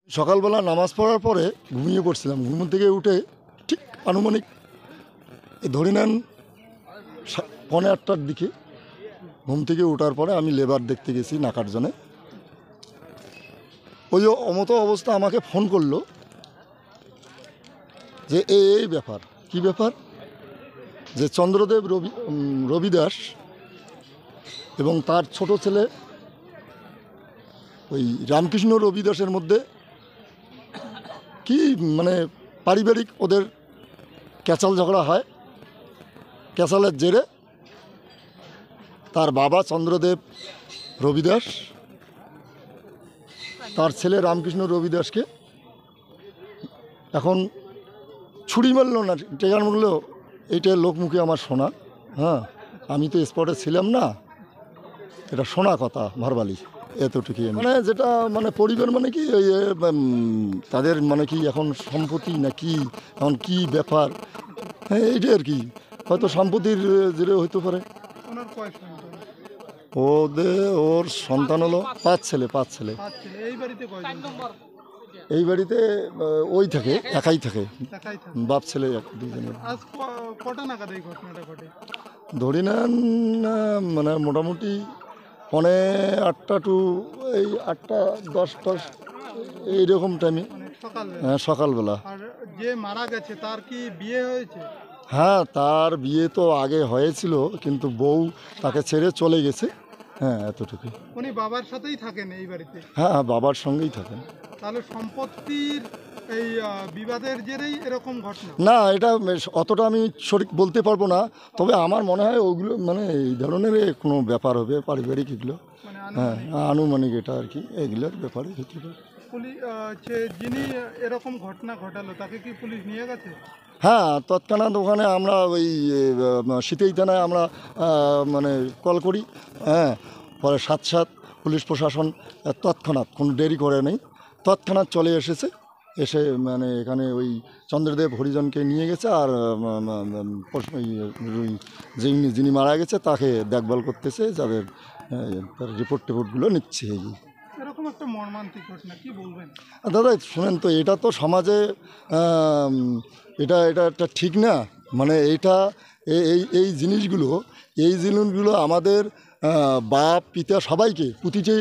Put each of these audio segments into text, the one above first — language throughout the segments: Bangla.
সকালবেলা নামাজ পড়ার পরে ঘুমিয়ে পড়ছিলাম। ঘুম থেকে উঠে ঠিক আনুমানিক ধরে নেন 7:45টার দিকে ঘুম থেকে ওঠার পরে আমি লেবার দেখতে গেছি নাকারজনে। ওই অমতো অবস্থা আমাকে ফোন করলো যে এই ব্যাপার। কি ব্যাপার? যে চন্দ্রদেব রবি দাস এবং তার ছোট ছেলে ওই রামকৃষ্ণ রবি দাসের মধ্যে কি মানে পারিবারিক ওদের ক্যাচাল ঝগড়া হয়। ক্যাচালের জেরে তার বাবা চন্দ্রদেব রবি দাস তার ছেলে রামকৃষ্ণ রবি দাসকে এখন ছুরি মারল না টেকার মারল, এইটা লোকমুখে আমার শোনা। হ্যাঁ, আমি তো স্পটে ছিলাম না, এটা শোনা কথা ভারবালি এতটুকুই। মানে যেটা মানে পরিবার মানে কি ওই তাদের মানে কি এখন সম্পত্তি না কি, এখন কি ব্যাপার, হ্যাঁ এইটাই আর কি। হয়তো সম্পত্তির জেরে হইতে পারে। ওর সন্তান হলো 5 ছেলে। এই বাড়িতে ওই থাকে, একাই থাকে, বাপ ছেলে দুজনে। ধরি নেন মানে মোটামুটি 8:45 টু এই 8:10 এইরকম টাইমে। হ্যাঁ, সকালবেলা। যে মারা গেছে তার কি বিয়ে হয়েছে? হ্যাঁ, তার বিয়ে তো আগে হয়েছিল, কিন্তু বউ তাকে ছেড়ে চলে গেছে। হ্যাঁ, এতটুকু। উনি বাবার সাথেই থাকেন এই বাড়িতে? হ্যাঁ, বাবার সঙ্গেই থাকেন। তাহলে সম্পত্তির এই বিবাদের জেরেই এরকম ঘটনা? না, এটা অতটা আমি সঠিক বলতে পারবো না, তবে আমার মনে হয় ওগুলো মানে এই ধরনের কোনো ব্যাপার হবে পারিবারিক এগুলো। হ্যাঁ, আনুমানিক এটা আর কি, এগুলোর ব্যাপারে হতে পারে। যিনি এরকম ঘটনা ঘটালো তাকে কি পুলিশ নিয়ে গেছে? হ্যাঁ, তৎক্ষণাৎ ওখানে আমরা ওই শীতেই থানায় আমরা মানে কল করি। হ্যাঁ, পরে 7 পুলিশ প্রশাসন তৎক্ষণাৎ কোনো দেরি করে নেই, তৎক্ষণাৎ চলে এসেছে। এসে মানে এখানে ওই চন্দ্রদেব হরিজনকে নিয়ে গেছে, আর যিনি মারা গেছে তাকে দেখভাল করতেছে, যাদের তার রিপোর্টগুলো নিচ্ছে। এরকম একটা মর্মান্তিক ঘটনা, কি বলবেন দাদা? শুনেন তো, এটা তো সমাজে এটা একটা ঠিক না। মানে এইটা এই জিনিসগুলো আমাদের বাপ পিতা সবাইকে, প্রতিটি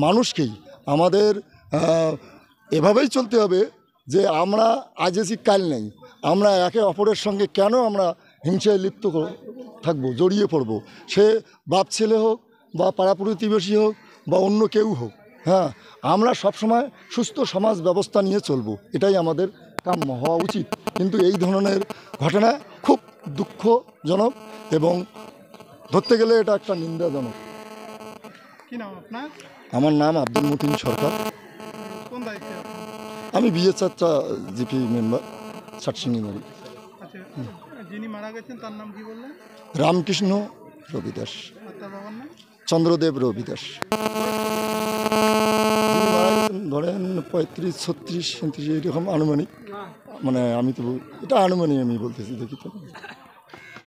মানুষকেই আমাদের এভাবেই চলতে হবে যে আমরা আজ আছি কাল নেই। আমরা একে অপরের সঙ্গে কেন আমরা হিংসায় লিপ্ত থাকবো, জড়িয়ে পড়বো? সে বাপ ছেলে হোক বা পাড়া প্রতিবেশী হোক বা অন্য কেউ হোক। হ্যাঁ, আমরা সবসময় সুস্থ সমাজ ব্যবস্থা নিয়ে চলবো, এটাই আমাদের কাম্য হওয়া উচিত। কিন্তু এই ধরনের ঘটনা খুব দুঃখজনক এবং ধরতে গেলে এটা একটা নিন্দাজনক। কি নাম আপনার? আমার নাম আব্দুল মতিন সরকার। কোন দায়িত্বে? আমি BA-4 জিপি মেম্বার, সাতসিঙ্গিমারি। আচ্ছা, যিনি মারা গেছেন তার নাম কি বললেন? রামকৃষ্ণ রবি দাস। আর তার বাবার নাম? চন্দ্রদেব রবি দাস। ধরেন 35, 36, 37 এইরকম আনুমানিক। মানে আমি তো এটা আনুমানিক আমি বলতেছি, দেখি তো।